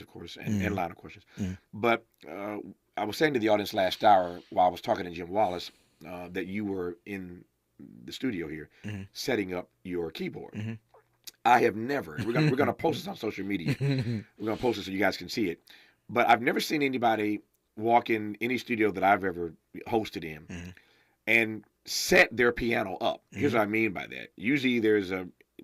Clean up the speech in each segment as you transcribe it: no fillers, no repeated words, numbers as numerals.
of course, and line of questions. But I was saying to the audience last hour while I was talking to Jim Wallace that you were in the studio here setting up your keyboard. I have never. We're gonna post this on social media. We're gonna post it so you guys can see it. But I've never seen anybody walk in any studio that I've ever hosted in and set their piano up. Here's what I mean by that. Usually there's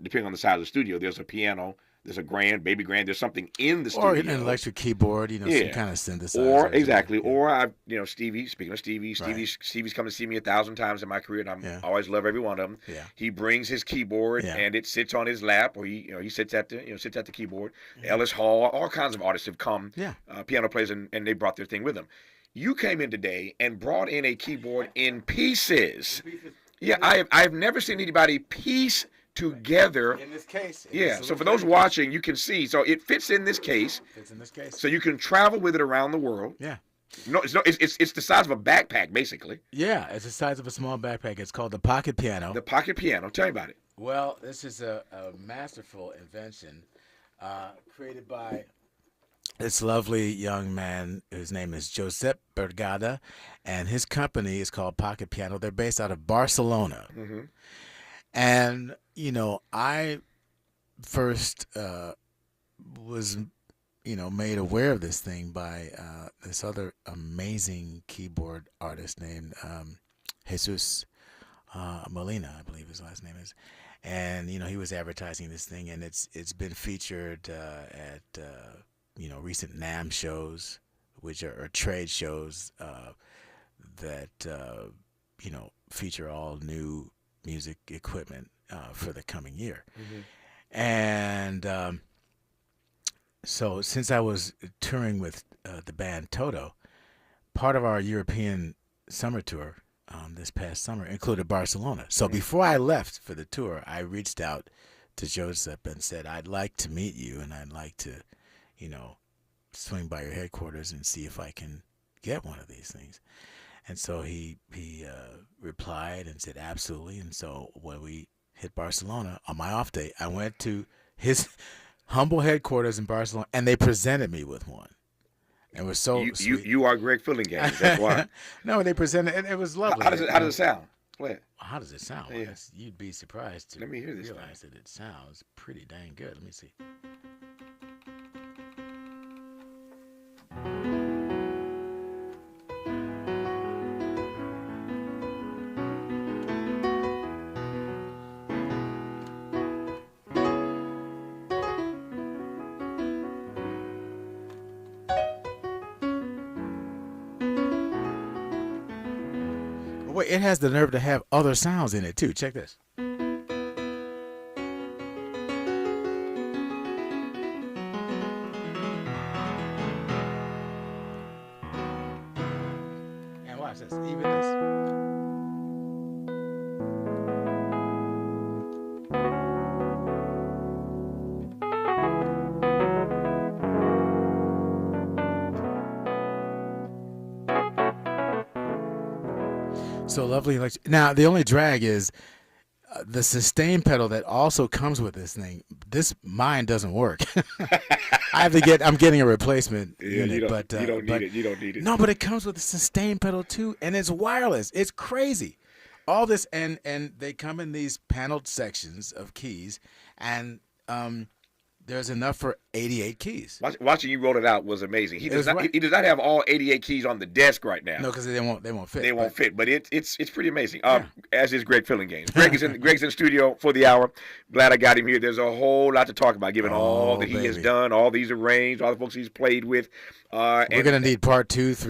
depending on the size of the studio, there's a piano, there's a grand, baby grand, there's something in the studio. Or an electric keyboard, some kind of synthesizer. Or exactly. Or Stevie, speaking of Stevie, Stevie's come to see me 1,000 times in my career, and I always love every one of them. Yeah. He brings his keyboard and it sits on his lap, or he sits at the keyboard. Ellis Hall, all kinds of artists have come, piano players, and they brought their thing with them. You came in today and brought in a keyboard in pieces. Yeah, I've never seen anybody piece together in this case. So for those watching, you can see. So it fits in this case. So you can travel with it around the world. Yeah. No, it's the size of a backpack, basically. Yeah, it's the size of a small backpack. It's called the PocketPiano. The PocketPiano. Tell me about it. Well, this is a masterful invention created by this lovely young man whose name is Josep Bergada, and his company is called PocketPiano. They're based out of Barcelona. And, I first was, made aware of this thing by this other amazing keyboard artist named Jesus Molina, I believe his last name is. And, he was advertising this thing, and it's been featured at recent NAMM shows, which are trade shows that, feature all new music equipment for the coming year. And so since I was touring with the band Toto, part of our European summer tour this past summer included Barcelona. So before I left for the tour, I reached out to Joseph and said, I'd like to meet you, and I'd like to, swing by your headquarters and see if I can get one of these things. And so he replied and said, absolutely. And so when we hit Barcelona on my off day, I went to his humble headquarters in Barcelona, and they presented me with one. It was so sweet. You are Greg Phillinganes. That's why. No, they presented, and it was lovely. How does it sound? Play it. How does it sound? Yeah. Well, you'd be surprised to Let me hear this realize that it sounds pretty dang good. Let me see. Wait, it has the nerve to have other sounds in it too. Check this. And watch this. Even this. So lovely. Now, the only drag is the sustain pedal that also comes with this thing. Mine doesn't work. I'm getting a replacement unit, you don't need it. No, but it comes with a sustain pedal too, and it's wireless. It's crazy. All this, and they come in these paneled sections of keys, and there's enough for 88 keys. Watching you roll it out was amazing. He does not have all 88 keys on the desk right now. No, because they won't fit. They won't fit, but it's pretty amazing. As is Greg Phillinganes. Greg's in the studio for the hour. Glad I got him here. There's a whole lot to talk about, given all that he has done, all these arranged, all the folks he's played with. We're gonna need part 2, 3.